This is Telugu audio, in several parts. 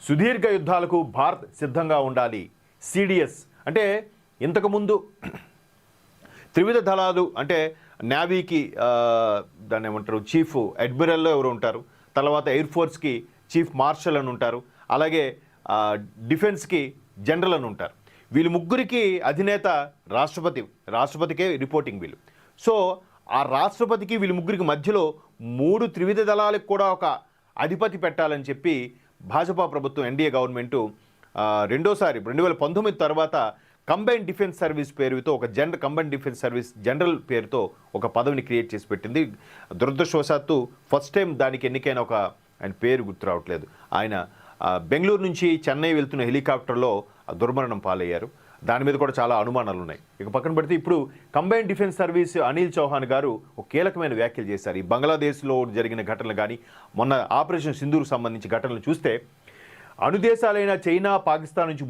సుదీర్ఘ యుద్ధాలకు భారత్ సిద్ధంగా ఉండాలి. సిడిఎస్ అంటే ఇంతకుముందు త్రివిధ దళాలు అంటే నేవీకి దాన్ని ఏమంటారు చీఫ్ అడ్మిరల్లో ఎవరు ఉంటారు, తర్వాత ఎయిర్ ఫోర్స్కి చీఫ్ మార్షల్ అని ఉంటారు, అలాగే డిఫెన్స్కి జనరల్ అని ఉంటారు. వీళ్ళు ముగ్గురికి అధినేత రాష్ట్రపతికే రిపోర్టింగ్ వీళ్ళు. సో ఆ రాష్ట్రపతికి వీళ్ళ ముగ్గురికి మధ్యలో 3 త్రివిధ దళాలకు కూడా ఒక అధిపతి పెట్టాలని చెప్పి భాజపా ప్రభుత్వం ఎన్డీఏ గవర్నమెంటు రెండోసారి 2019 తర్వాత కంబైన్డ్ డిఫెన్స్ సర్వీస్ పేరుతో ఒక కంబైన్డ్ డిఫెన్స్ సర్వీస్ జనరల్ పేరుతో ఒక పదవిని క్రియేట్ చేసి పెట్టింది. దురదృష్టవశాత్తు ఫస్ట్ టైం దానికి ఎన్నికైన ఆయన పేరు గుర్తు రావట్లేదు. ఆయన బెంగళూరు నుంచి చెన్నై వెళ్తున్న హెలికాప్టర్లో దుర్మరణం పాలయ్యారు. దాని మీద కూడా చాలా అనుమానాలు ఉన్నాయి. ఇక పక్కన పెడితే ఇప్పుడు combined defence service Anil Chauhan గారు ఒక కీలకమైన వ్యాఖ్యలు చేశారు. ఈ బంగ్లాదేశ్లో జరిగిన ఘటనలు కానీ మొన్న ఆపరేషన్ సింధూర్కు సంబంధించి ఘటనలు చూస్తే అణుదేశాలైన చైనా, పాకిస్తాన్ నుంచి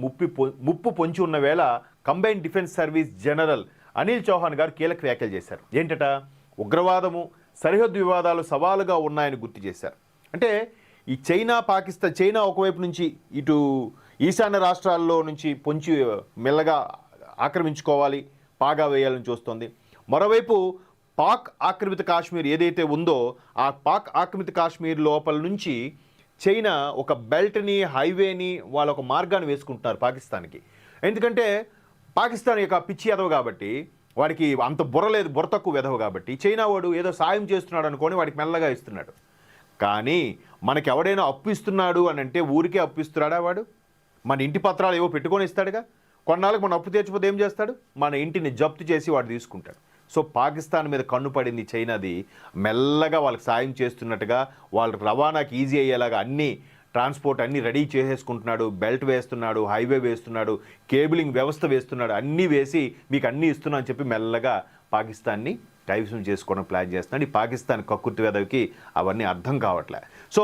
ముప్పు పొంచి ఉన్న వేళ combined defence service general Anil Chauhan గారు కీలక వ్యాఖ్యలు చేశారు. ఏంటట, ఉగ్రవాదము, సరిహద్దు వివాదాలు సవాలుగా ఉన్నాయని గుర్తు చేశారు. అంటే ఈ చైనా ఒకవైపు నుంచి ఇటు ఈశాన్య రాష్ట్రాల్లో నుంచి పొంచి మెల్లగా ఆక్రమించుకోవాలి, పాగా వేయాలని చూస్తోంది. మరోవైపు పాక్ ఆక్రమిత కాశ్మీర్ ఏదైతే ఉందో ఆ పాక్ ఆక్రమిత కాశ్మీర్ లోపల నుంచి చైనా ఒక బెల్ట్ని, హైవేని, వాళ్ళ ఒక మార్గాన్ని వేసుకుంటున్నారు పాకిస్తాన్కి. ఎందుకంటే పాకిస్తాన్ యొక్క పిచ్చి ఎదవ కాబట్టి, వాడికి అంత బుర్ర తక్కువ ఎదవ కాబట్టి చైనా వాడు ఏదో సాయం చేస్తున్నాడు అనుకొని వాడికి మెల్లగా ఇస్తున్నాడు. కానీ మనకి ఎవడైనా అప్పు ఇస్తున్నాడు అని అంటే ఊరికే అప్పు ఇస్తున్నాడా వాడు? మన ఇంటి పత్రాలు ఏవో పెట్టుకొని ఇస్తాడుగా. కొన్నాళ్ళకి మన అప్పు తెచ్చిపోతే ఏం చేస్తాడు? మన ఇంటిని జప్తు చేసి వాడు తీసుకుంటాడు. సో పాకిస్తాన్ మీద కన్ను పడింది చైనాది. మెల్లగా వాళ్ళకి సాయం చేస్తున్నట్టుగా, వాళ్ళకి రవాణాకి ఈజీ అయ్యేలాగా అన్ని ట్రాన్స్పోర్ట్ అన్నీ రెడీ చేసేసుకుంటున్నాడు. బెల్ట్ వేస్తున్నాడు, హైవే వేస్తున్నాడు, కేబులింగ్ వ్యవస్థ వేస్తున్నాడు. అన్నీ వేసి మీకు అన్నీ ఇస్తున్నా అని చెప్పి మెల్లగా పాకిస్తాన్ని కైవసం చేసుకోవడం ప్లాన్ చేస్తున్నాడు. ఈ పాకిస్తాన్ కక్కుర్తి వెదవికి అవన్నీ అర్థం కావట్లే. సో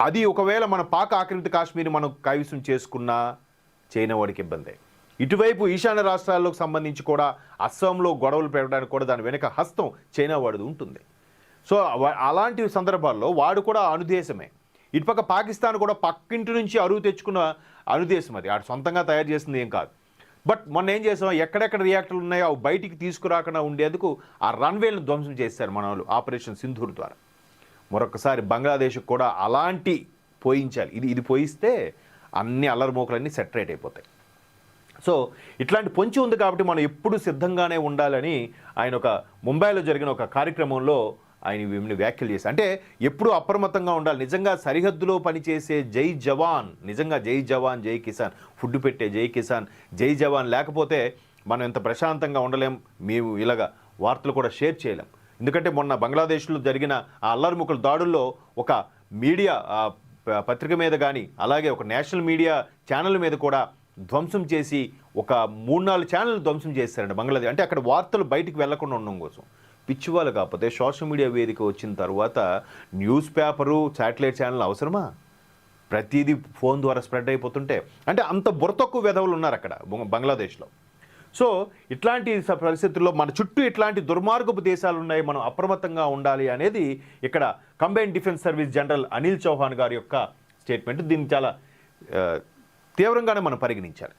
అది ఒకవేళ మన పాక్ ఆక్రమిత కాశ్మీర్ మనం కైవసం చేసుకున్నా చైనా వాడికి ఇబ్బందే. ఇటువైపు ఈశాన్య రాష్ట్రాలకు సంబంధించి కూడా అస్సాంలో గొడవలు పెట్టడానికి కూడా దాని వెనక హస్తం చైనా వాడిది ఉంటుంది. సో అలాంటి సందర్భాల్లో వాడు కూడా అనుదేశమే. ఇటుపక్క పాకిస్తాన్ కూడా పక్కింటి నుంచి అరువు తెచ్చుకున్న అనుదేశం. అది ఆడు సొంతంగా తయారు చేసింది ఏం కాదు. బట్ మొన్న ఏం చేసాం, ఎక్కడెక్కడ రియాక్టర్లు ఉన్నాయో అవి బయటికి తీసుకురాకుండా ఉండేందుకు ఆ రన్వేలను ధ్వంసం చేశారు మన వాళ్ళు ఆపరేషన్ సింధూర్ ద్వారా. మరొకసారి బంగ్లాదేశ్కి కూడా అలాంటి పోయించాలి. ఇది పోయిస్తే అన్ని అల్లరిమోకలన్నీ సెటరేట్ అయిపోతాయి. సో ఇట్లాంటి పొంచి ఉంది కాబట్టి మనం ఎప్పుడు సిద్ధంగానే ఉండాలని ఆయన ఒక ముంబైలో జరిగిన ఒక కార్యక్రమంలో ఆయన వీటిని వ్యాఖ్యలు చేశారు. అంటే ఎప్పుడు అప్రమత్తంగా ఉండాలి. నిజంగా సరిహద్దులో పనిచేసే జై జవాన్, నిజంగా జై జవాన్ జై కిసాన్, ఫుడ్ పెట్టే జై కిసాన్ జై జవాన్ లేకపోతే మనం ఎంత ప్రశాంతంగా ఉండలేం. మేము ఇలాగా వార్తలు కూడా షేర్ చేయలేం. ఎందుకంటే మొన్న బంగ్లాదేశ్లో జరిగిన ఆ అల్లరిముఖల దాడుల్లో ఒక మీడియా పత్రిక మీద కానీ అలాగే ఒక నేషనల్ మీడియా ఛానల్ మీద కూడా ధ్వంసం చేసి ఒక 3-4 ఛానల్ ధ్వంసం చేశారండి బంగ్లాదేశ్. అంటే అక్కడ వార్తలు బయటికి వెళ్లకుండా ఉండడం కోసం. పిచ్చివాళ్ళు కాకపోతే సోషల్ మీడియా వేదిక వచ్చిన తర్వాత న్యూస్ పేపరు, శాటిలైట్ ఛానల్ అవసరమా? ప్రతిదీ ఫోన్ ద్వారా స్ప్రెడ్ అయిపోతుంటే అంటే అంత బుర్ర తక్కువ వెధవులు ఉన్నారు అక్కడ బంగ్లాదేశ్లో. సో ఇట్లాంటి పరిస్థితుల్లో మన చుట్టూ ఇట్లాంటి దుర్మార్గపు దేశాలు ఉన్నాయి, మనం అప్రమత్తంగా ఉండాలి అనేది ఇక్కడ combined defence service general Anil Chauhan గారి యొక్క స్టేట్మెంట్. దీన్ని చాలా తీవ్రంగానే మనం పరిగణించాలి.